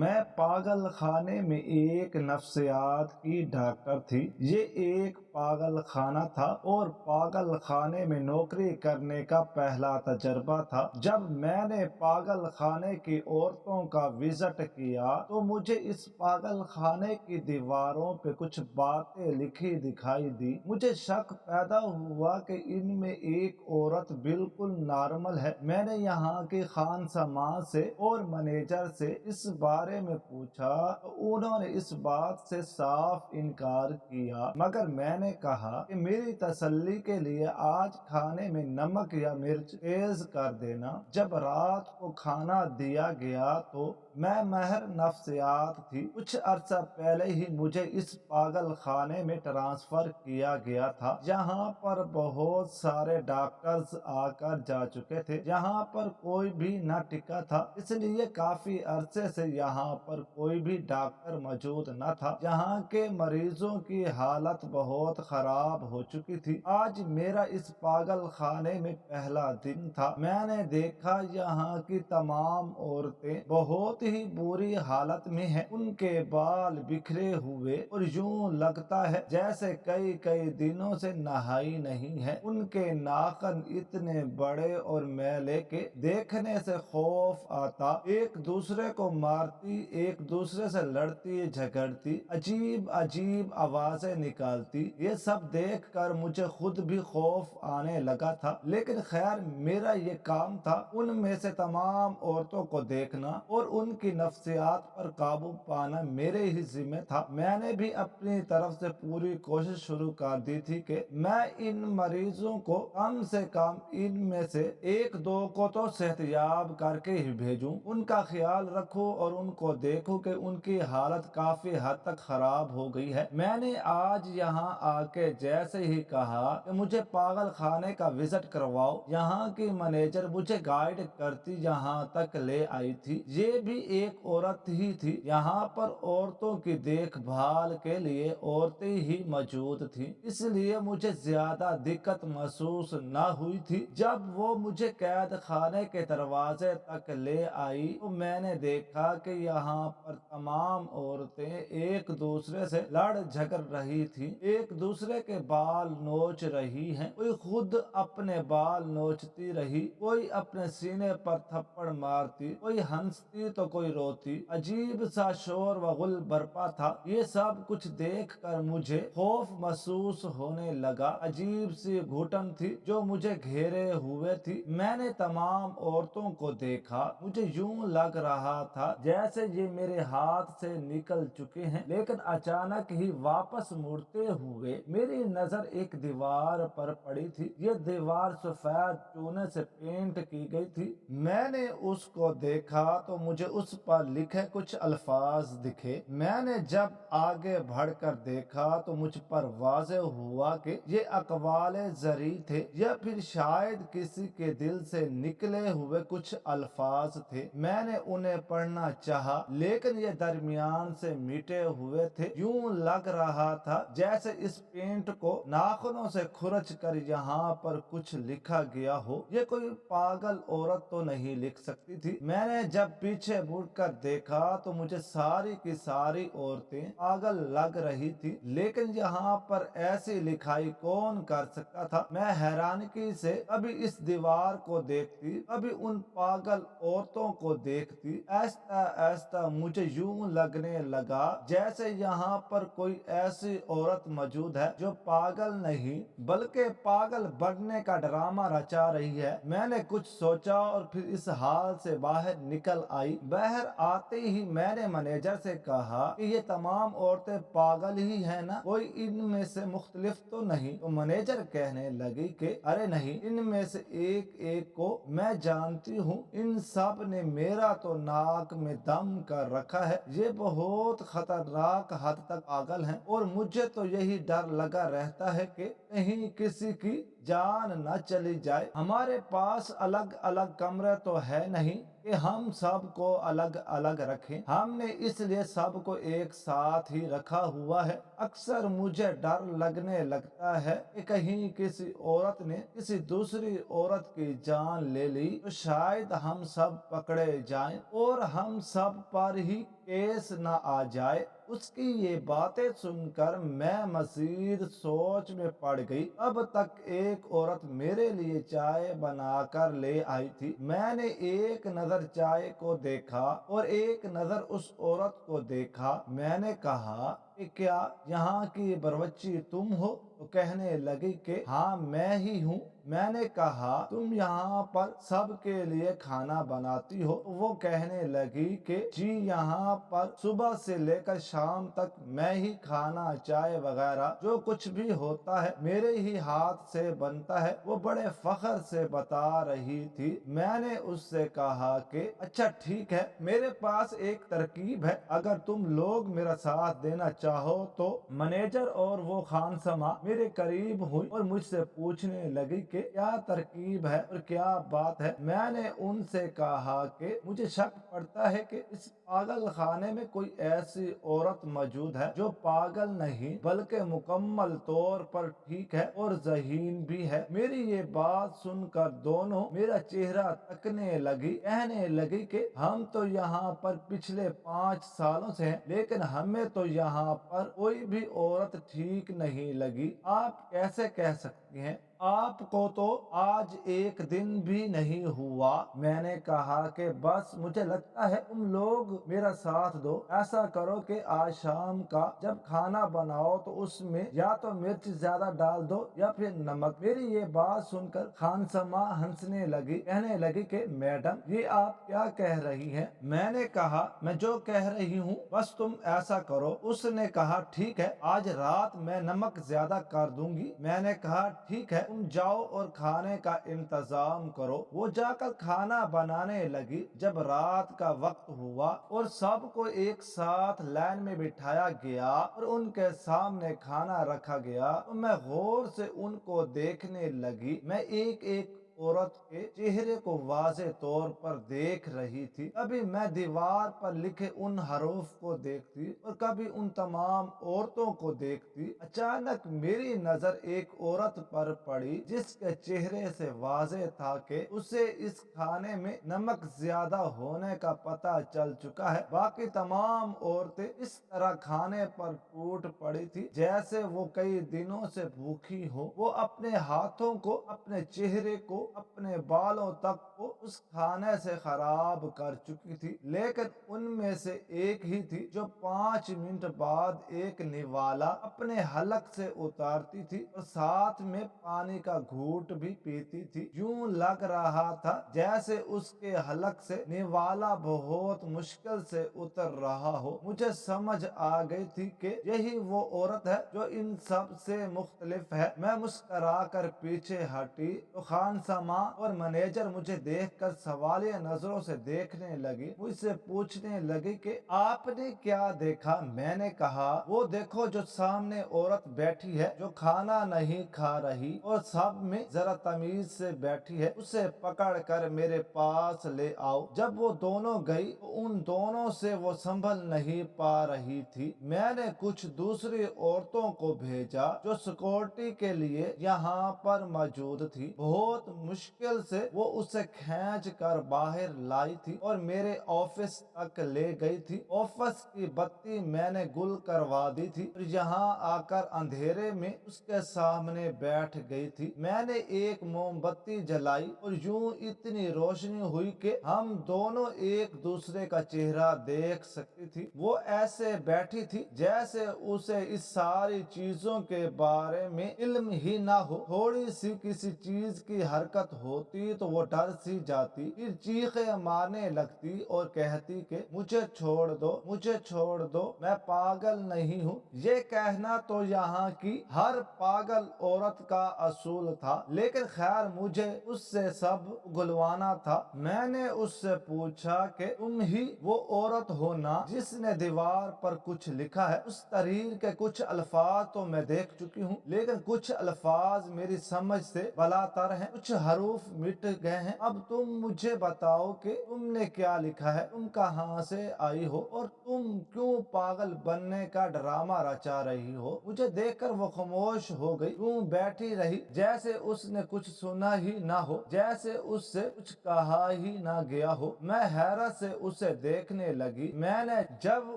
मैं पागल खाने में एक नफ्सियात की डॉक्टर थी। ये एक पागल खाना था और पागल खाने में नौकरी करने का पहला तजर्बा था। जब मैंने पागल खाने की औरतों का विजिट किया तो मुझे इस पागल खाने की दीवारों पे कुछ बातें लिखी दिखाई दी। मुझे शक पैदा हुआ कि इनमें एक औरत बिल्कुल नॉर्मल है। मैंने यहाँ की खान समाज से और मैनेजर से इस बारे में पूछा तो उन्होंने इस बात से साफ इनकार किया, मगर मैंने कहा कि मेरी तसल्ली के लिए आज खाने में नमक या मिर्च तेज कर देना। जब रात को खाना दिया गया तो मैं महर नफ्सियात थी। कुछ अरसा पहले ही मुझे इस पागल खाने में ट्रांसफर किया गया था। यहाँ पर बहुत सारे डॉक्टर्स आकर जा चुके थे। यहाँ पर कोई भी न टिका था, इसलिए काफी अरसे से यहाँ पर कोई भी डॉक्टर मौजूद न था। यहाँ के मरीजों की हालत बहुत खराब हो चुकी थी। आज मेरा इस पागल खाने में पहला दिन था। मैंने देखा यहाँ की तमाम औरतें बहुत ही बुरी हालत में हैं। उनके बाल बिखरे हुए और यूं लगता है जैसे कई कई दिनों से नहाई नहीं है। उनके नाखून इतने बड़े और मैले के देखने से खौफ आता। एक दूसरे को मारती, एक दूसरे से लड़ती झगड़ती, अजीब अजीब आवाजें निकालती। ये सब देखकर मुझे खुद भी खौफ आने लगा था, लेकिन खैर मेरा ये काम था उनमें से तमाम औरतों को देखना और उनकी नफ्सियात पर काबू पाना मेरे ही जिम्मे था। मैंने भी अपनी तरफ से पूरी कोशिश शुरू कर दी थी कि मैं इन मरीजों को कम से कम इनमें से एक दो को तो सेहतयाब करके ही भेजूं, उनका ख्याल रखूं और उनको देखूं कि उनकी हालत काफी हद तक खराब हो गई है। मैंने आज यहाँ आके जैसे ही कहा कि मुझे पागल खाने का विजिट करवाओ, यहाँ की मैनेजर मुझे गाइड करती यहाँ तक ले आई थी। ये भी एक औरत ही थी। यहाँ पर औरतों की देखभाल के लिए औरतें ही मौजूद थी, इसलिए मुझे ज्यादा दिक्कत महसूस न हुई थी। जब वो मुझे कैद खाने के दरवाजे तक ले आई तो मैंने देखा कि यहाँ पर तमाम औरतें एक दूसरे से लड़ झगड़ रही थी, एक दूसरे के बाल नोच रही हैं। कोई खुद अपने बाल नोचती रही, कोई अपने सीने पर थप्पड़ मारती, कोई हंसती तो कोई रोती। अजीब सा शोर व गुल बरपा था। ये सब कुछ देखकर मुझे खौफ महसूस होने लगा। अजीब सी घुटन थी जो मुझे घेरे हुए थी। मैंने तमाम औरतों को देखा। मुझे यूं लग रहा था जैसे ये मेरे हाथ से निकल चुके हैं, लेकिन अचानक ही वापस मुड़ते हुए मेरी नजर एक दीवार पर पड़ी थी। ये दीवार सफेद चूने से पेंट की गई थी। मैंने उसको देखा तो मुझे उस पर लिखे कुछ अल्फाज दिखे। मैंने जब आगे बढ़कर देखा तो मुझ पर वाज़ेह हुआ कि ये अक़वाले ज़री थे या फिर शायद किसी के दिल से निकले हुए कुछ अल्फाज थे। मैंने उन्हें पढ़ना चाहा, लेकिन ये दरमियान से मिटे हुए थे। यूं लग रहा था जैसे इस पेंट को नाखूनों से खुरच कर यहाँ पर कुछ लिखा गया हो। ये कोई पागल औरत तो नहीं लिख सकती थी। मैंने जब पीछे मुड़कर देखा तो मुझे सारी की सारी औरतें पागल लग रही थी, लेकिन यहाँ पर ऐसी लिखाई कौन कर सकता था। मैं हैरानगी से कभी इस दीवार को देखती, कभी उन पागल औरतों को देखती। ऐसा ऐसा मुझे यूं लगने लगा जैसे यहाँ पर कोई ऐसी औरत मौजूद है जो पागल नहीं बल्कि पागल बनने का ड्रामा रचा रही है। मैंने कुछ सोचा और फिर इस हाल से बाहर निकल आई। बाहर आते ही मैंने मैनेजर से कहा कि ये तमाम औरतें पागल ही है ना, कोई इनमें से मुख्तलिफ तो नहीं। तो मैनेजर कहने लगी कि अरे नहीं, इनमें से एक एक को मैं जानती हूँ। इन सब ने मेरा तो नाक में दम कर रखा है। ये बहुत खतरनाक हद तक पागल हैं और मुझे तो यही डर लगा रहता है कि कहीं किसी की जान न चली जाए। हमारे पास अलग अलग कमरे तो है नहीं कि हम सबको अलग अलग रखें। हमने इसलिए सबको एक साथ ही रखा हुआ है। अक्सर मुझे डर लगने लगता है कि कहीं किसी औरत ने किसी दूसरी औरत की जान ले ली तो शायद हम सब पकड़े जाएं और हम सब पर ही केस न आ जाए। उसकी ये बातें सुनकर मैं मजीद सोच में पड़ गई। अब तक एक औरत मेरे लिए चाय बनाकर ले आई थी। मैंने एक नजर चाय को देखा और एक नजर उस औरत को देखा। मैंने कहा कि क्या यहाँ की बावर्ची तुम हो? तो कहने लगी कि हाँ मैं ही हूँ। मैंने कहा तुम यहाँ पर सबके लिए खाना बनाती हो? तो वो कहने लगी कि जी यहाँ पर सुबह से लेकर शाम तक मैं ही खाना चाय वगैरह जो कुछ भी होता है मेरे ही हाथ से बनता है। वो बड़े फख्र से बता रही थी। मैंने उससे कहा कि अच्छा ठीक है, मेरे पास एक तरकीब है, अगर तुम लोग मेरा साथ देना चाहो तो। मैनेजर और वो खानसमा मेरे करीब हुई और मुझसे पूछने लगी कि क्या तरकीब है और क्या बात है। मैंने उनसे कहा कि मुझे शक पड़ता है कि इस पागल खाने में कोई ऐसी औरत मौजूद है जो पागल नहीं बल्कि मुकम्मल तौर पर ठीक है और ज़हीन भी है। मेरी ये बात सुनकर दोनों मेरा चेहरा तकने लगी। कहने लगी कि हम तो यहाँ पर पिछले 5 सालों से हैं, लेकिन हमें तो यहाँ पर कोई भी औरत ठीक नहीं लगी। आप कैसे कह सकती हैं? आपको तो आज एक दिन भी नहीं हुआ। मैंने कहा कि बस मुझे लगता है तुम लोग मेरा साथ दो। ऐसा करो कि आज शाम का जब खाना बनाओ तो उसमें या तो मिर्च ज्यादा डाल दो या फिर नमक। मेरी ये बात सुनकर खानसमा हंसने लगी। कहने लगी कि मैडम ये आप क्या कह रही हैं? मैंने कहा मैं जो कह रही हूँ बस तुम ऐसा करो। उसने कहा ठीक है, आज रात मैं नमक ज्यादा कर दूंगी। मैंने कहा ठीक है, तुम जाओ और खाने का इंतजाम करो। वो जाकर खाना बनाने लगी। जब रात का वक्त हुआ और सबको एक साथ लाइन में बिठाया गया और उनके सामने खाना रखा गया तो मैं गौर से उनको देखने लगी। मैं एक एक औरत के चेहरे को वाज़े तौर पर देख रही थी। कभी मैं दीवार पर लिखे उन हरूफ को देखती और कभी उन तमाम औरतों को देखती। अचानक मेरी नजर एक औरत पर पड़ी जिसके चेहरे से वाज़े था कि उसे इस खाने में नमक ज्यादा होने का पता चल चुका है। बाकी तमाम औरतें इस तरह खाने पर टूट पड़ी थी जैसे वो कई दिनों से भूखी हो। वो अपने हाथों को, अपने चेहरे को, अपने बालों तक को उस खाने से खराब कर चुकी थी, लेकिन उनमें से एक ही थी जो 5 मिनट बाद एक निवाला अपने हलक से उतारती थी और साथ में पानी का घूंट भी पीती थी। यूं लग रहा था जैसे उसके हलक से निवाला बहुत मुश्किल से उतर रहा हो। मुझे समझ आ गई थी कि यही वो औरत है जो इन सब से मुख्तलिफ है। मैं मुस्करा कर पीछे हटी तो खानसमा और मैनेजर मुझे देखकर सवालिया नजरों से देखने लगी। मुझसे पूछने लगी कि आपने क्या देखा? मैंने कहा वो देखो जो सामने औरत बैठी है जो खाना नहीं खा रही और सब में जरा तमीज से बैठी है, उसे पकड़ कर मेरे पास ले आओ। जब वो दोनों गई तो उन दोनों से वो संभल नहीं पा रही थी। मैंने कुछ दूसरी औरतों को भेजा जो सिक्योरिटी के लिए यहाँ पर मौजूद थी। बहुत मुश्किल से वो उसे खींच कर बाहर लाई थी और मेरे ऑफिस तक ले गई थी। ऑफिस की बत्ती मैंने गुल करवा दी थी और यहाँ आकर अंधेरे में उसके सामने बैठ गई थी। मैंने एक मोमबत्ती जलाई और यूं इतनी रोशनी हुई कि हम दोनों एक दूसरे का चेहरा देख सकती थी। वो ऐसे बैठी थी जैसे उसे इस सारी चीजों के बारे में इल्म ही ना हो। थोड़ी सी किसी चीज की हरकत होती तो वो डर सी जाती, फिर चीखे मारने लगती और कहती कि मुझे छोड़ दो, मुझे छोड़ दो, मैं पागल नहीं हूँ। ये कहना तो यहाँ की हर पागल औरत का असूल था, लेकिन खैर मुझे उससे सब गुलवाना था। मैंने उससे पूछा कि तुम ही वो औरत हो ना जिसने दीवार पर कुछ लिखा है? उस तहरीर के कुछ अल्फाज तो मैं देख चुकी हूँ, लेकिन कुछ अल्फाज मेरी समझ से बलातर हैं। कुछ हरूफ मिट गए हैं। अब तुम मुझे बताओ कि तुमने क्या लिखा है, तुम कहाँ से आई हो और तुम क्यों पागल बनने का ड्रामा रचा रही हो। मुझे देखकर वो खामोश हो गई, यूं बैठी रही जैसे उसने कुछ सुना ही ना हो, जैसे उससे कुछ कहा ही ना गया हो। मैं हैरत से उसे देखने लगी। मैंने जब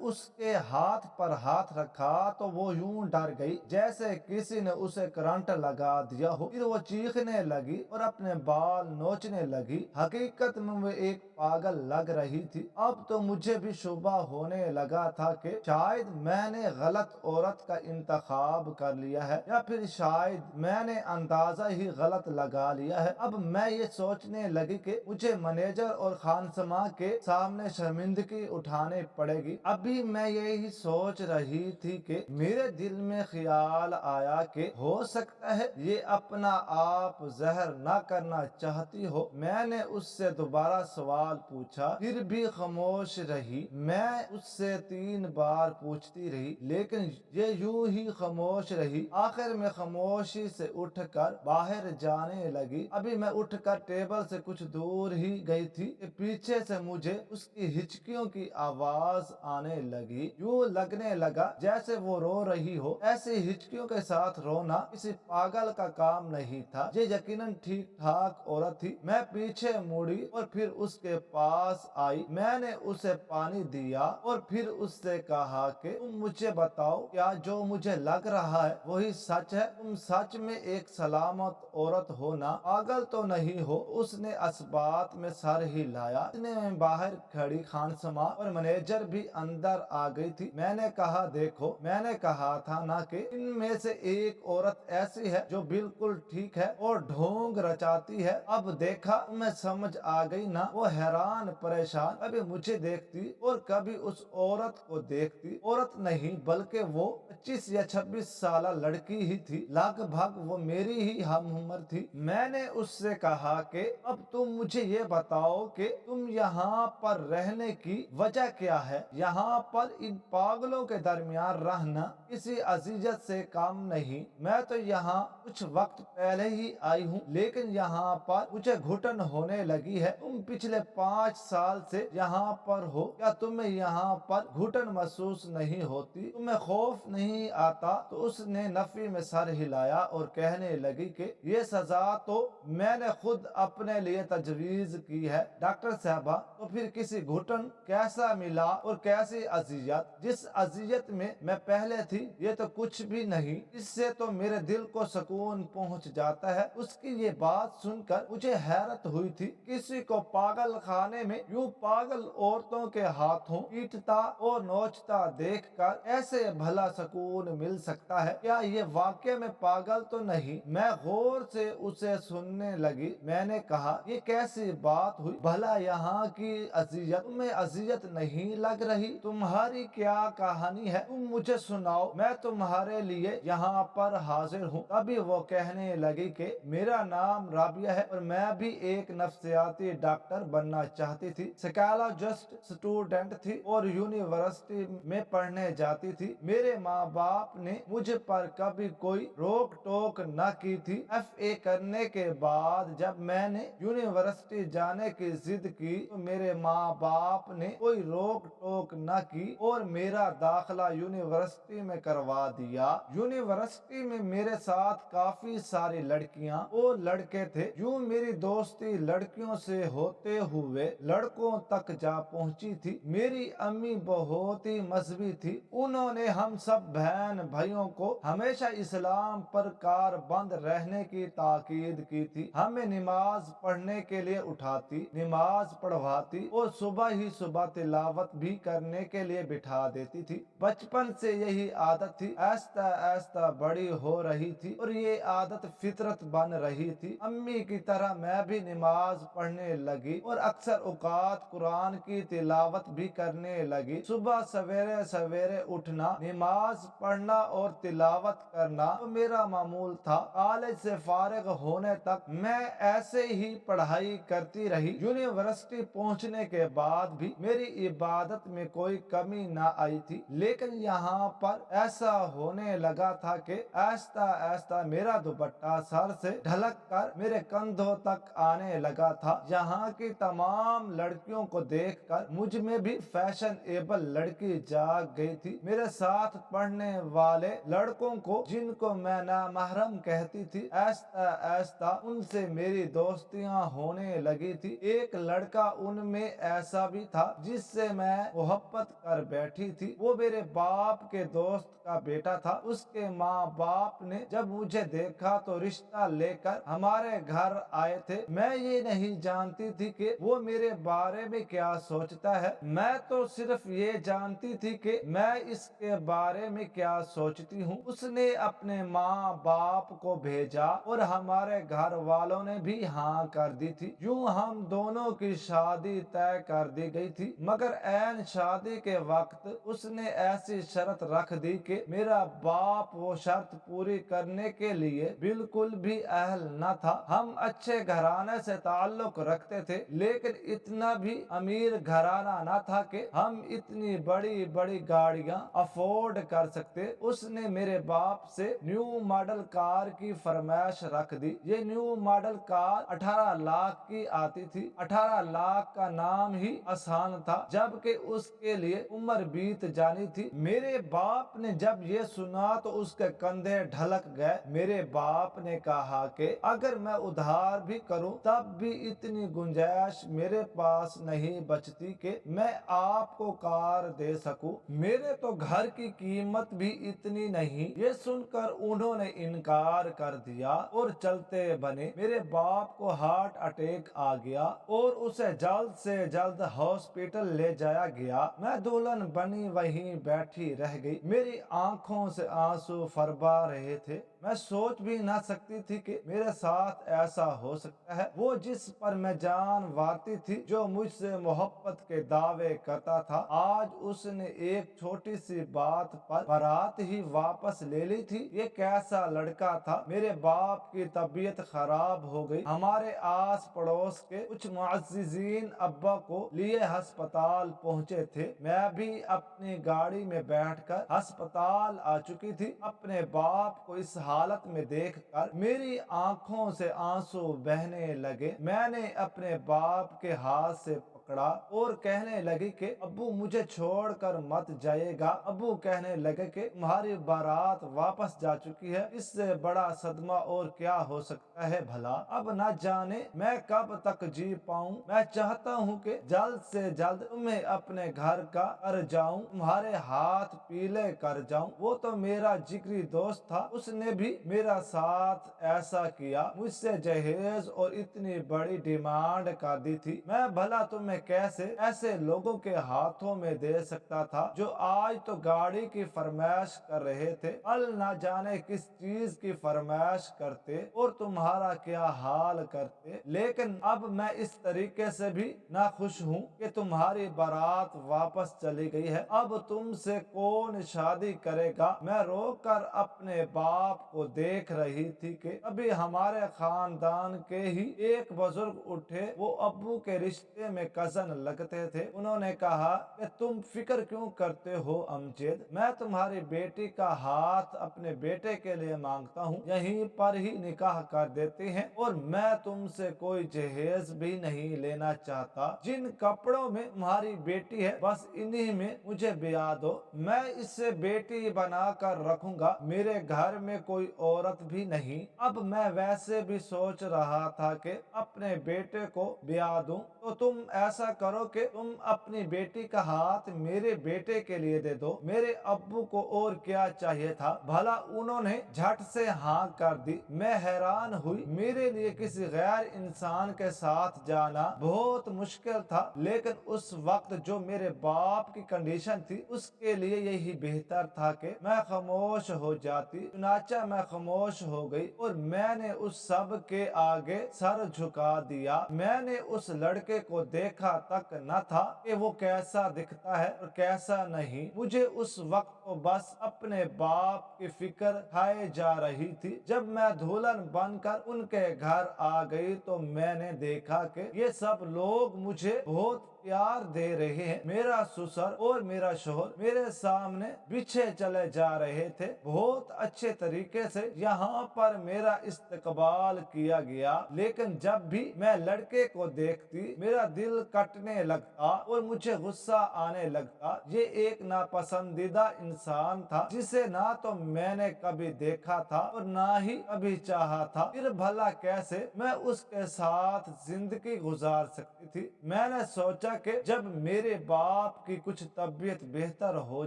उसके हाथ पर हाथ रखा तो वो यूं डर गई जैसे किसी ने उसे करंट लगा दिया हो। फिर वो चीखने लगी और अपने बाल नोचने लगी। हकीकत में वो एक पागल लग रही थी। अब तो मुझे भी शुबा होने लगा था कि शायद मैंने गलत औरत का इंतखाब कर लिया है या फिर शायद मैंने अंदाजा ही गलत लगा लिया है। अब मैं ये सोचने लगी कि मुझे मैनेजर और खानसमा के सामने शर्मिंदगी उठाने पड़ेगी। अभी मैं यही सोच रही थी कि मेरे दिल में ख्याल आया कि हो सकता है ये अपना आप जहर ना करना चाहती हो। मैंने उससे दोबारा सवाल पूछा, फिर भी खामोश रही। मैं उससे 3 बार पूछती रही लेकिन ये यूं ही खामोश रही। आखिर में खामोशी से उठकर बाहर जाने लगी। अभी मैं उठकर टेबल से कुछ दूर ही गई थी कि पीछे से मुझे उसकी हिचकियों की आवाज आने लगी। यूं लगने लगा जैसे वो रो रही हो। ऐसी हिचकियों के साथ रोना किसी पागल का काम नहीं था। ये यकीनन ठीक ठाक औरत थी। मैं पीछे मुड़ी और फिर उसके पास आई। मैंने उसे पानी दिया और फिर उससे कहा कि तुम मुझे बताओ, क्या जो मुझे लग रहा है वही सच है? तुम सच में एक सलामत औरत हो ना, पागल तो नहीं हो? उसने असबात में सर हिलाया। इतने में बाहर खड़ी खानसमा और मैनेजर भी अंदर आ गई थी। मैंने कहा, देखो, मैंने कहा था ना कि इनमें से एक औरत ऐसी है जो बिल्कुल ठीक है और ढोंग रचाती है। अब देखा, तुम्हें समझ आ गई ना? वो हैरान परेशान कभी मुझे देखती और कभी उस औरत को देखती। औरत नहीं बल्कि वो 25 या 26 साल लड़की ही थी। लगभग वो मेरी ही हम उम्र थी। मैंने उससे कहा कि अब तुम मुझे ये बताओ कि तुम यहाँ पर रहने की वजह क्या है? यहाँ पर इन पागलों के दरमियान रहना किसी अजियत से कम नहीं। मैं तो यहाँ कुछ वक्त पहले ही आई हूँ लेकिन यहाँ पर मुझे घुटन होने लगी है। तुम पिछले 5 साल से यहाँ पर हो, क्या तुम्हें यहाँ पर घुटन महसूस नहीं होती? तुम्हें खौफ नहीं आता? तो उसने नफी में सर हिलाया और कहने लगी कि ये सजा तो मैंने खुद अपने लिए तजवीज की है डॉक्टर साहबा। तो फिर किसी घुटन कैसा मिला और कैसी अजियत? जिस अजियत में मैं पहले थी ये तो कुछ भी नहीं। इससे तो मेरे दिल को सुकून पहुंच जाता है। उसकी ये बात सुनकर मुझे हैरत हुई थी। किसी को पागल खाने में यूं पागल औरतों के हाथों पीटता और नोचता देखकर ऐसे भला सुकून मिल सकता है? क्या ये वाकई में पागल तो नहीं? मैं गौर से उसे सुनने लगी। मैंने कहा, ये कैसी बात हुई? भला यहाँ की अजियत तुम्हें अजियत नहीं लग रही? तुम्हारी क्या कहानी है? तुम मुझे सुनाओ, मैं तुम्हारे लिए यहाँ पर हाजिर हूँ। तभी वो कहने लगी कि मेरा नाम राबिया है और मैं भी एक नफ्सियाती डॉक्टर बनना चाहती थी। साइकोलॉजिस्ट स्टूडेंट थी और यूनिवर्सिटी में पढ़ने जाती थी। मेरे माँ बाप ने मुझ पर कभी कोई रोक टोक न की थी। FA करने के बाद जब मैंने यूनिवर्सिटी जाने की जिद की तो मेरे माँ बाप ने कोई रोक टोक न की और मेरा दाखिला यूनिवर्सिटी में करवा दिया। यूनिवर्सिटी में मेरे साथ काफी सारी लड़कियां और लड़के थे। यूं मेरी दोस्ती लड़कियों से होते हुए लड़कों तक जा पहुंची थी। मेरी अम्मी बहुत ही मजहबी थी। उन्होंने हम सब बहन भाइयों को हमेशा इस्लाम पर कारबंद रहने की ताकीद की थी। हमें नमाज पढ़ने के लिए उठाती, नमाज पढ़वाती और सुबह ही सुबह तिलावत भी करने के लिए बिठा देती थी। बचपन से यही आदत थी। आहिस्ता आहिस्ता बड़ी हो रही थी और ये आदत फितरत बन रही थी। अम्मी की तरह मैं भी नमाज पढ़ने लगी और अक्सर औकात कुरान की तिलावत भी करने लगी। सुबह सवेरे सवेरे उठना, नमाज पढ़ना और तिलावत करना तो मेरा मामूल था। कॉलेज से फारिग होने तक मैं ऐसे ही पढ़ाई करती रही। यूनिवर्सिटी पहुंचने के बाद भी मेरी इबादत में कोई कमी ना आई थी। लेकिन यहाँ पर ऐसा होने लगा था कि आहिस्ता आहिस्ता मेरा दुपट्टा सर से ढलक कर कर मेरे कंधों तक आने लगा था। यहाँ की तमाम लड़कियों को देखकर मुझ में भी फैशनेबल लड़की जाग गई थी। मेरे साथ पढ़ने वाले लड़कों को, जिनको मैं नामहरम कहती थी, ऐसा ऐसा उनसे मेरी दोस्तियां होने लगी थी। एक लड़का उनमें ऐसा भी था जिससे मैं मोहब्बत कर बैठी थी। वो मेरे बाप के दोस्त का बेटा था। उसके माँ बाप ने जब मुझे देखा तो रिश्ता लेकर हमारे घर आए थे। मैं ये नहीं जानती थी कि वो मेरे बारे में क्या सोचता है। मैं तो सिर्फ ये जानती थी कि मैं इसके बारे में क्या सोचती हूँ। उसने अपने माँ बाप को भेजा और हमारे घर वालों ने भी हाँ कर दी थी। यूं हम दोनों की शादी तय कर दी गई थी, मगर ऐन शादी के वक्त उसने ऐसी शर्त रख दी कि मेरा बाप वो शर्त पूरी करने के लिए बिल्कुल भी अहल न था। हम अच्छे घराने से ताल्लुक रखते थे, लेकिन इतना भी अमीर घराना न था कि हम इतनी बड़ी बड़ी गाड़ियां अफोर्ड कर सकते। उसने मेरे बाप से न्यू मॉडल कार की फरमाइश रख दी। ये न्यू मॉडल कार 18 लाख की आती थी। 18 लाख का नाम ही आसान था, जबकि उसके लिए उम्र बीत जानी थी। मेरे बाप ने जब ये सुना तो उसके कंधे ढलक गए। मेरे बाप ने कहा कि अगर मैं उधार भी करूं तब भी इतनी गुंजाइश मेरे पास नहीं बचती कि मैं आपको कार दे सकूं। मेरे तो घर की कीमत भी इतनी नहीं। ये सुनकर उन्होंने इनकार कर दिया और चलते बने। मेरे बाप को हार्ट अटैक आ गया और उसे जल्द से जल्द हॉस्पिटल ले जाया गया। मैं दुल्हन बनी वहीं बैठी रह गई। मेरी आंखों से आंसू फरबा रहे थे। मैं सोच भी ना सकती थी कि मेरे साथ ऐसा हो सकता है। वो जिस पर मैं जान वाती थी, जो मुझसे मोहब्बत के दावे करता था, आज उसने एक छोटी सी बात पर बारात ही वापस ले ली थी। ये कैसा लड़का था। मेरे बाप की तबीयत खराब हो गई। हमारे आस पड़ोस के कुछ मुअज्जिजीन अब्बा को लिए अस्पताल पहुँचे थे। मैं भी अपनी गाड़ी में बैठकर अस्पताल आ चुकी थी। अपने बाप को इस हालत में देखकर मेरी आंखों से आंसू बहने लगे। मैंने अपने बाप के हाथ से पकड़ा और कहने लगी कि अब्बू मुझे छोड़कर मत जाइएगा। अब्बू कहने लगे कि तुम्हारी बारात वापस जा चुकी है, इससे बड़ा सदमा और क्या हो सकता है भला। अब न जाने मैं कब तक जी पाऊं। मैं चाहता हूं कि जल्द से जल्द तुम्हें अपने घर का कर जाऊं, तुम्हारे हाथ पीले कर जाऊं। वो तो मेरा जिगरी दोस्त था, उसने भी मेरा साथ ऐसा किया, मुझसे जहेज और इतनी बड़ी डिमांड कर दी थी। मैं भला तुम्हें कैसे ऐसे लोगों के हाथों में दे सकता था जो आज तो गाड़ी की फरमाइश कर रहे थे, कल ना जाने किस चीज की फरमाइश करते और तुम्हारा क्या हाल करते। लेकिन अब मैं इस तरीके से भी ना खुश हूँ कि तुम्हारी बारात वापस चली गई है। अब तुमसे कौन शादी करेगा। मैं रोकर अपने बाप को देख रही थी कि अभी हमारे खानदान के ही एक बुजुर्ग उठे। वो अब्बू के रिश्ते में कजन लगते थे। उन्होंने कहा कि तुम फिक्र क्यों करते हो अमजद, मैं तुम्हारी बेटी का हाथ अपने बेटे के लिए मांगता हूँ, यहीं पर ही निकाह कर देते हैं और मैं तुमसे कोई जहेज भी नहीं लेना चाहता। जिन कपड़ों में तुम्हारी बेटी है बस इन्हीं में मुझे ब्याह दो। मैं इससे बेटी बना कर रखूंगा। मेरे घर में कोई औरत भी नहीं। अब मैं वैसे भी सोच रहा था कि अपने बेटे को ब्याह दूं, तो तुम ऐसा करो कि तुम अपनी बेटी का हाथ मेरे बेटे के लिए दे दो। मेरे अब्बू को और क्या चाहिए था भला, उन्होंने झट से हाँ कर दी। मैं हैरान हुई। मेरे लिए किसी गैर इंसान के साथ जाना बहुत मुश्किल था, लेकिन उस वक्त जो मेरे बाप की कंडीशन थी उसके लिए यही बेहतर था कि मैं खामोश हो जाती। चुनाचा मैं खामोश हो गई और मैंने उस सब के आगे सर झुका दिया। मैंने उस लड़के को देखा तक न था कि वो कैसा दिखता है और कैसा नहीं। मुझे उस वक्त तो बस अपने बाप की फिक्र खाए जा रही थी। जब मैं दुल्हन बनकर उनके घर आ गई तो मैंने देखा कि ये सब लोग मुझे बहुत प्यार दे रहे हैं। मेरा ससुर और मेरा शोहर मेरे सामने पीछे चले जा रहे थे। बहुत अच्छे तरीके से यहाँ पर मेरा इस्तकबाल किया गया, लेकिन जब भी मैं लड़के को देखती मेरा दिल कटने लगता और मुझे गुस्सा आने लगता। ये एक नापसंदीदा इंसान था जिसे ना तो मैंने कभी देखा था और ना ही कभी चाहा था। फिर भला कैसे मैं उसके साथ जिंदगी गुजार सकती थी। मैंने सोचा कि जब मेरे बाप की कुछ तबीयत बेहतर हो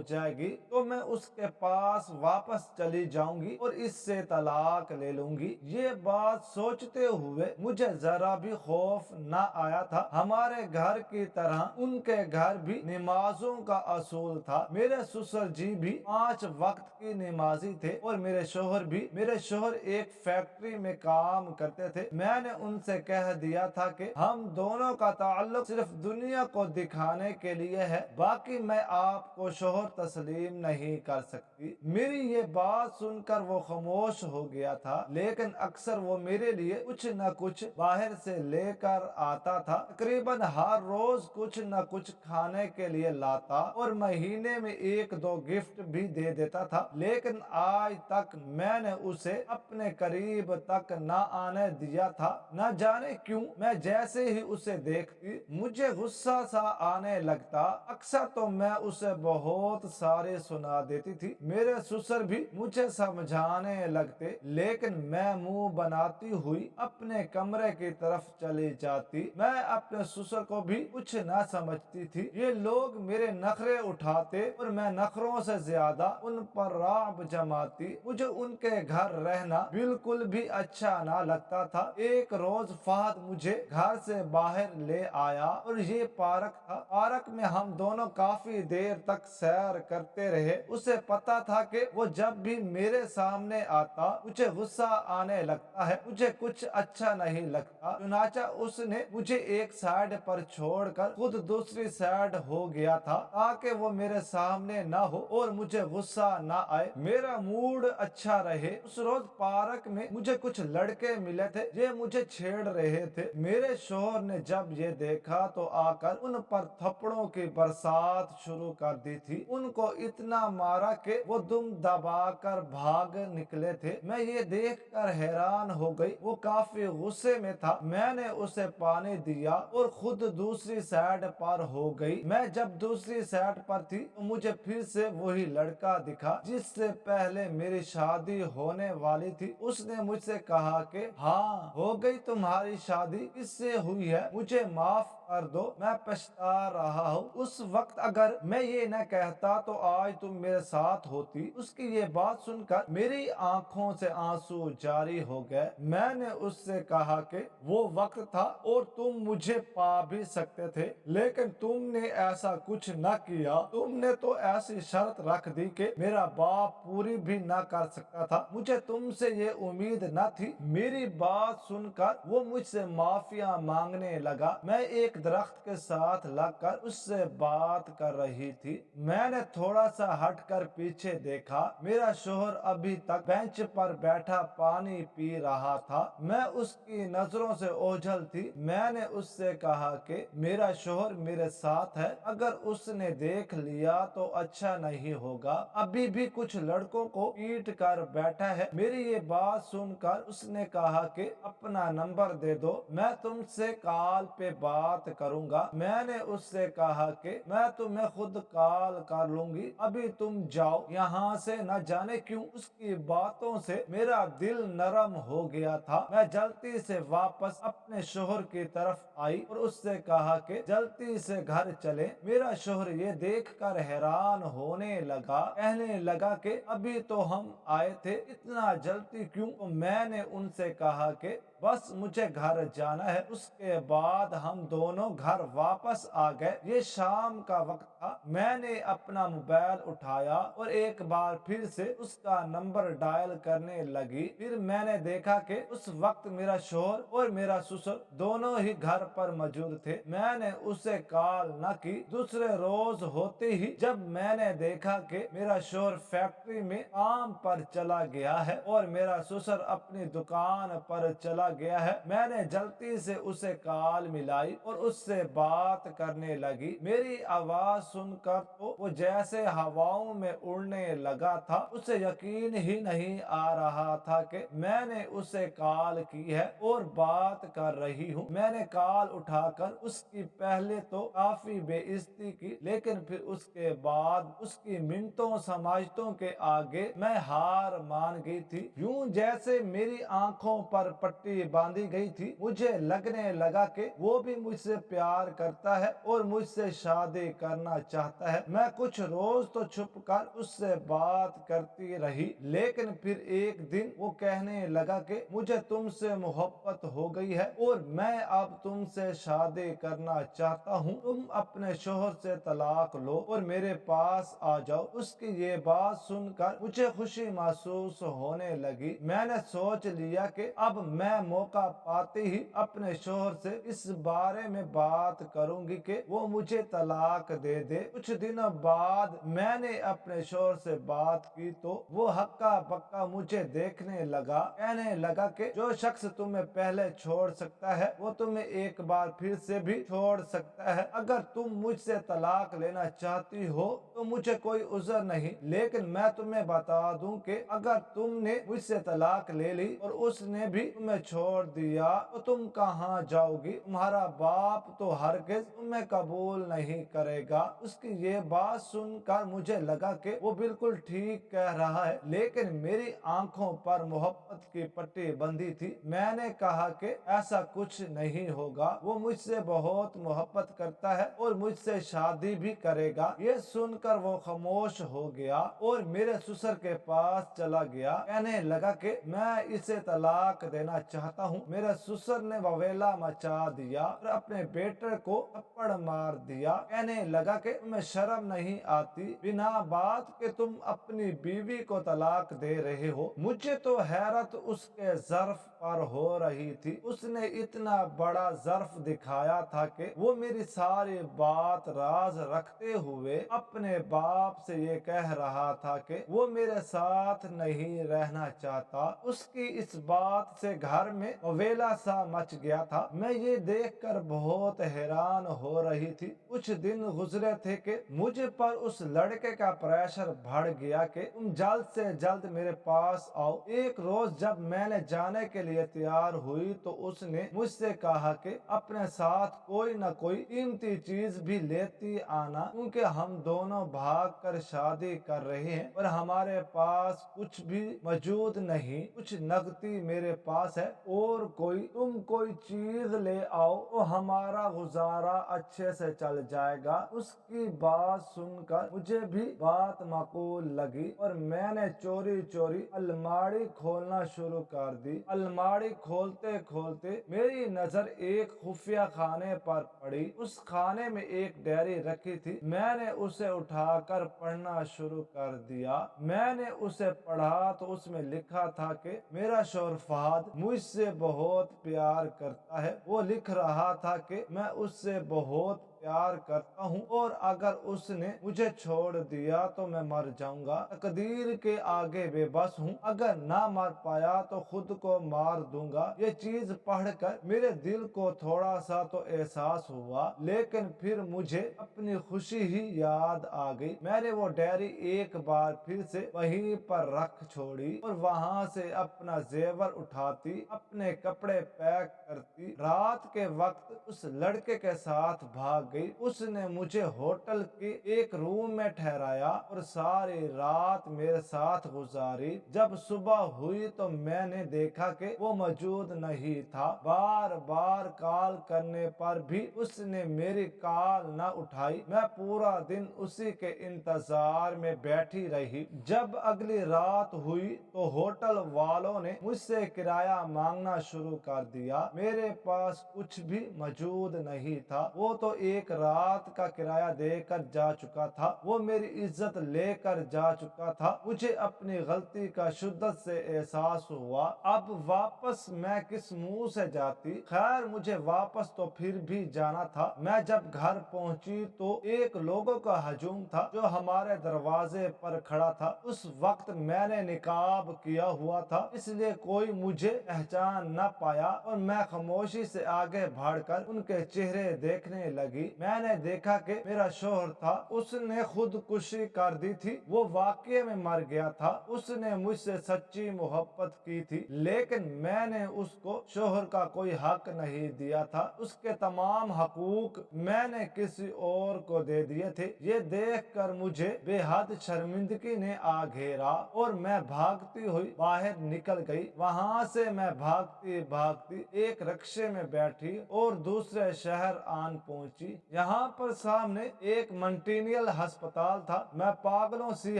जाएगी तो मैं उसके पास वापस चली जाऊंगी और इससे तलाक ले लूंगी। ये बात सोचते हुए मुझे जरा भी खौफ न आया था। हमारे घर की तरह उनके घर भी नमाजों का असूल था। मेरे ससुर जी भी 5 वक्त की नमाजी थे और मेरे शोहर भी। मेरे शोहर एक फैक्ट्री में काम करते थे। मैंने उनसे कह दिया था कि हम दोनों का ताल्लुक सिर्फ दुनिया को दिखाने के लिए है, बाकी मैं आपको शोहर तस्लीम नहीं कर सकती। मेरी ये बात सुनकर वो खामोश हो गया था, लेकिन अक्सर वो मेरे लिए कुछ न कुछ बाहर से लेकर आता था। तकरीबन हर रोज कुछ न कुछ खाने के लिए लाता और महीने में 1-2 गिफ्ट भी दे देता था, लेकिन आज तक मैंने उसे अपने करीब तक न आने दिया था। न जाने क्यों मैं जैसे ही उसे देखती मुझे गुस्सा सा आने लगता। अक्सर तो मैं उसे बहुत सारे सुना देती थी। मेरे ससुर भी मुझे समझाने लगते, लेकिन मैं मुंह बनाती हुई अपने कमरे की तरफ चली जाती। मैं अपने ससुर को भी कुछ न समझती थी। ये लोग मेरे नखरे उठाते और मैं नखरों से ज्यादा उन पर राब जमाती। मुझे उनके घर रहना बिल्कुल भी अच्छा ना लगता था। एक रोज फहद मुझे घर से बाहर ले आया और ये पार्क था। पार्क में हम दोनों काफी देर तक सैर करते रहे। उसे पता था कि वो जब भी मेरे सामने आता मुझे गुस्सा आने लगता है, मुझे कुछ अच्छा नहीं लगता। चुनाचा उसने मुझे एक साइड पर छोड़कर खुद दूसरी साइड हो गया था ताकि वो मेरे सामने न हो और मुझे गुस्सा न आए, मेरा मूड अच्छा रहे। उस रोज पार्क में मुझे कुछ लड़के मिले थे, ये मुझे छेड़ रहे थे। मेरे शोहर ने जब ये देखा तो आकर उन पर थप्पड़ों की बरसात शुरू कर दी थी। उनको इतना मारा कि वो दुम दबाकर भाग निकले थे। मैं ये देखकर हैरान हो गई। वो काफी गुस्से में था। मैंने उसे पानी दिया और खुद दूसरी साइड पर हो गई। मैं जब दूसरी साइड पर थी तो मुझे फिर से वही लड़का दिखा जिससे पहले मेरी शादी होने वाली थी। उसने मुझसे कहा कि हाँ, हो गई तुम्हारी शादी, किससे हुई है, मुझे माफ कर दो, मैं पछता रहा हूँ। उस वक्त अगर मैं ये न कहता तो आज तुम मेरे साथ होती। उसकी ये बात सुनकर मेरी आंखों से आंसू जारी हो गए। मैंने उससे कहा कि वो वक्त था और तुम मुझे पा भी सकते थे, लेकिन तुमने ऐसा कुछ न किया। तुमने तो ऐसी शर्त रख दी कि मेरा बाप पूरी भी न कर सकता था। मुझे तुमसे ये उम्मीद न थी। मेरी बात सुनकर वो मुझसे माफिया मांगने लगा। मैं एक दरख्त के साथ लगकर उससे बात कर रही थी। मैंने थोड़ा सा हटकर पीछे देखा। मेरा शोहर अभी तक बेंच पर बैठा पानी पी रहा था। मैं उसकी नजरों से ओझल थी। मैंने उससे कहा कि मेरा शोहर मेरे साथ है, अगर उसने देख लिया तो अच्छा नहीं होगा। अभी भी कुछ लड़कों को पीट कर बैठा है। मेरी ये बात सुनकर उसने कहा कि अपना नंबर दे दो, मैं तुमसे कॉल पे बात करूंगा। मैंने उससे कहा कि मैं तुम्हें खुद कॉल कर लूंगी, अभी तुम जाओ यहाँ से। न जाने क्यों उसकी बातों से मेरा दिल नरम हो गया था। मैं जल्दी से वापस अपने शोहर की तरफ आई और उससे कहा कि जल्दी से घर चले। मेरा शोहर ये देखकर हैरान होने लगा, कहने लगा कि अभी तो हम आए थे, इतना जल्दी क्यों? तो मैंने उनसे कहा कि बस मुझे घर जाना है। उसके बाद हम दोनों घर वापस आ गए। ये शाम का वक्त था। मैंने अपना मोबाइल उठाया और एक बार फिर से उसका नंबर डायल करने लगी। फिर मैंने देखा कि उस वक्त मेरा शोहर और मेरा ससुर दोनों ही घर पर मौजूद थे। मैंने उसे कॉल न की। दूसरे रोज होते ही जब मैंने देखा कि मेरा शोहर फैक्ट्री में काम पर चला गया है और मेरा ससुर अपनी दुकान पर चला गया है, मैंने जल्दी से उसे कॉल मिलाई और اس से बात करने लगी। मेरी आवाज सुनकर तो वो जैसे हवाओं में उड़ने लगा था। उसे यकीन ही नहीं आ रहा था कि मैंने उसे कॉल की है और बात कर रही हूँ। मैंने कॉल उठाकर उसकी पहले तो काफी बेइज्जती की, लेकिन फिर उसके बाद उसकी मिन्नतों समाजतों के आगे मैं हार मान गई थी। यूं जैसे मेरी आंखों पर पट्टी बांधी गई थी। मुझे लगने लगा कि वो भी मुझसे प्यार करता है और मुझसे शादी करना चाहता है। मैं कुछ रोज तो छुप कर उससे बात करती रही, लेकिन फिर एक दिन वो कहने लगा कि मुझे तुमसे मोहब्बत हो गई है और मैं अब तुमसे शादी करना चाहता हूँ। तुम अपने शोहर से तलाक लो और मेरे पास आ जाओ। उसकी ये बात सुनकर मुझे खुशी महसूस होने लगी। मैंने सोच लिया कि अब मैं मौका पाते ही अपने शोहर से इस बारे में बात करूंगी कि वो मुझे तलाक दे दे। कुछ दिनों बाद मैंने अपने शोहर से बात की तो वो हक्का बक्का मुझे देखने लगा। कहने लगा कि जो शख्स तुम्हें पहले छोड़ सकता है वो तुम्हें एक बार फिर से भी छोड़ सकता है। अगर तुम मुझसे तलाक लेना चाहती हो तो मुझे कोई उज़र नहीं, लेकिन मैं तुम्हें बता दूं कि अगर तुमने मुझसे तलाक ले ली और उसने भी तुम्हें छोड़ दिया तो तुम कहाँ जाओगी? तुम्हारा बाप तो हरगिज तुम्हें कबूल नहीं करेगा। उसकी ये बात सुनकर मुझे लगा कि वो बिल्कुल ठीक कह रहा है, लेकिन मेरी आंखों पर मोहब्बत की पट्टी बंधी थी। मैंने कहा कि ऐसा कुछ नहीं होगा, वो मुझसे बहुत मोहब्बत करता है और मुझसे शादी भी करेगा। ये सुनकर वो खामोश हो गया और मेरे ससुर के पास चला गया। कहने लगा कि मैं इसे तलाक देना चाहता हूँ। मेरे ससुर ने बवेला मचा दिया और अपने बेटे को थप्पड़ मार दिया। कहने लगा कि तुम्हें शर्म नहीं आती, बिना बात के तुम अपनी बीवी को तलाक दे रहे हो। मुझे तो हैरत उसके ज़र्फ पर हो रही थी। उसने इतना बड़ा ज़र्फ दिखाया था कि वो मेरी सारी बात राज रखते हुए अपने बाप से ये कह रहा था कि वो मेरे साथ नहीं रहना चाहता। उसकी इस बात से घर में वेला सा मच गया था। मैं ये देखकर बहुत हैरान हो रही थी। कुछ दिन गुजरे थे कि मुझ पर उस लड़के का प्रेशर बढ़ गया कि तुम जल्द से जल्द मेरे पास आओ। एक रोज जब मैंने जाने के लिए तैयार हुई तो उसने मुझसे कहा कि अपने साथ कोई न कोई कीमती चीज भी लेती आना, क्योंकि हम दोनों भाग कर शादी कर रहे हैं और हमारे पास कुछ भी मौजूद नहीं। कुछ नकदी मेरे पास है और तुम कोई चीज ले आओ तो हमारा गुजारा अच्छे से चल जाएगा। उसकी बात सुनकर मुझे भी बात माकूल लगी और मैंने चोरी चोरी अलमारी खोलना शुरू कर दी। अलमारी खोलते खोलते मेरी नजर एक खुफिया खाने पर पड़ी। उस खाने में एक डायरी रखी थी। मैंने उसे उठाकर पढ़ना शुरू कर दिया। मैंने उसे पढ़ा तो उसमें लिखा था कि मेरा शौहर फहद मुझसे बहुत प्यार करता है। वो लिख रहा था कि मैं उससे बहुत प्यार करता हूँ और अगर उसने मुझे छोड़ दिया तो मैं मर जाऊंगा। तकदीर के आगे बेबस हूँ, अगर ना मर पाया तो खुद को मार दूंगा। ये चीज पढ़कर मेरे दिल को थोड़ा सा तो एहसास हुआ, लेकिन फिर मुझे अपनी खुशी ही याद आ गई। मैंने वो डायरी एक बार फिर से वहीं पर रख छोड़ी और वहां से अपना जेवर उठाती, अपने कपड़े पैक करती, रात के वक्त उस लड़के के साथ भाग गई। उसने मुझे होटल के एक रूम में ठहराया और सारी रात मेरे साथ गुजारी। जब सुबह हुई तो मैंने देखा कि वो मौजूद नहीं था। बार बार कॉल करने पर भी उसने मेरी कॉल न उठाई। मैं पूरा दिन उसी के इंतजार में बैठी रही। जब अगली रात हुई तो होटल वालों ने मुझसे किराया मांगना शुरू कर दिया। मेरे पास कुछ भी मौजूद नहीं था। वो तो ایک رات کا کرایہ دے کر جا چکا تھا، وہ میری عزت لے کر جا چکا تھا، مجھے اپنی غلطی کا شدت سے احساس ہوا، اب واپس میں کس منہ سے جاتی؟ خیر مجھے واپس تو پھر بھی جانا تھا۔ میں جب گھر پہنچی تو ایک لوگوں کا ہجوم تھا جو ہمارے دروازے پر کھڑا تھا۔ اس وقت میں نے نقاب کیا ہوا تھا، اس لیے کوئی مجھے پہچان نہ پایا اور میں خاموشی سے آگے بڑھ کر ان کے چہرے دیکھنے لگی۔ میں نے دیکھا کہ میرا شوہر تھا، اس نے خودکشی کر دی تھی، وہ واقعے میں مر گیا تھا۔ اس نے مجھ سے سچی محبت کی تھی، لیکن میں نے اس کو شوہر کا کوئی حق نہیں دیا تھا، اس کے تمام حقوق میں نے کسی اور کو دے دیے تھے۔ یہ دیکھ کر مجھے بے حد شرمندگی نے آ گھیرا اور میں بھاگتی ہوئی باہر نکل گئی۔ وہاں سے میں بھاگتی بھاگتی ایک رکشے میں بیٹھی اور دوسرے شہر آن پہنچی۔ یہاں پر سامنے ایک منٹینیل ہسپتال تھا۔ میں پاگلوں سی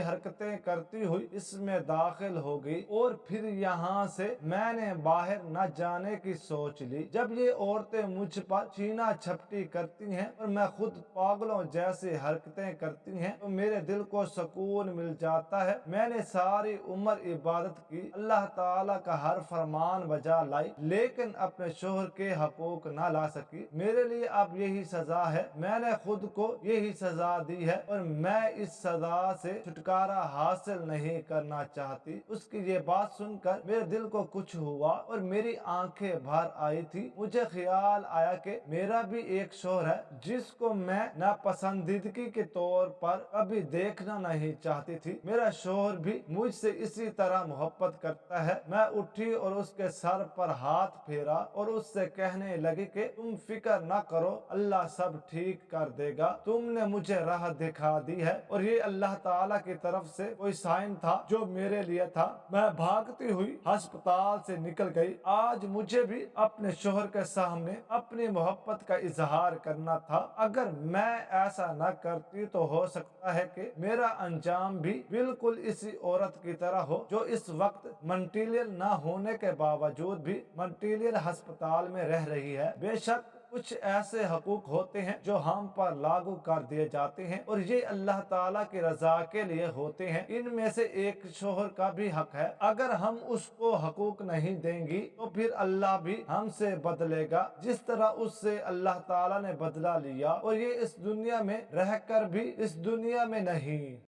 حرکتیں کرتی ہوئی اس میں داخل ہو گئی اور پھر یہاں سے میں نے باہر نہ جانے کی سوچ لی۔ جب یہ عورتیں مجھ پر چھینا جھپٹی کرتی ہیں اور میں خود پاگلوں جیسی حرکتیں کرتی ہیں تو میرے دل کو سکون مل جاتا ہے۔ میں نے ساری عمر عبادت کی، اللہ تعالیٰ کا ہر فرمان بجا لائی، لیکن اپنے شوہر کے حقوق نہ لا سکی۔ میرے لیے اب یہی سزا ہے، میں نے خود کو یہی سزا دی ہے اور میں اس سزا سے چھٹکارا حاصل نہیں کرنا چاہتی۔ اس کی یہ بات سن کر میرے دل کو کچھ ہوا اور میری آنکھیں بھر آئی تھی۔ مجھے خیال آیا کہ میرا بھی ایک شوہر ہے جس کو میں ناپسندیدگی کے طور پر کبھی دیکھنا نہیں چاہتی تھی۔ میرا شوہر بھی مجھ سے اسی طرح محبت کرتا ہے۔ میں اٹھی اور اس کے سر پر ہاتھ پھیرا اور اس سے کہنے لگی کہ تم فکر نہ کرو، اللہ سب ٹھیک کر دے گا، تم نے مجھے راہ دکھا دی ہے اور یہ اللہ تعالیٰ کی طرف سے کوئی سائن تھا جو میرے لیے تھا۔ میں بھاگتی ہوئی ہسپتال سے نکل گئی۔ آج مجھے بھی اپنے شوہر کے سامنے اپنی محبت کا اظہار کرنا تھا۔ اگر میں ایسا نہ کرتی تو ہو سکتا ہے کہ میرا انجام بھی بالکل اسی عورت کی طرح ہو جو اس وقت منٹینیل نہ ہونے کے باوجود بھی منٹینیل ہسپتال میں رہ رہی ہے۔ بے شک کچھ ایسے حقوق ہوتے ہیں جو ہم پر لاگو کر دیے جاتے ہیں اور یہ اللہ تعالیٰ کی رضا کے لیے ہوتے ہیں۔ ان میں سے ایک شوہر کا بھی حق ہے، اگر ہم اس کو حقوق نہیں دیں گی تو پھر اللہ بھی ہم سے بدلے گا جس طرح اس سے اللہ تعالیٰ نے بدلہ لیا، اور یہ اس دنیا میں رہ کر بھی اس دنیا میں نہیں۔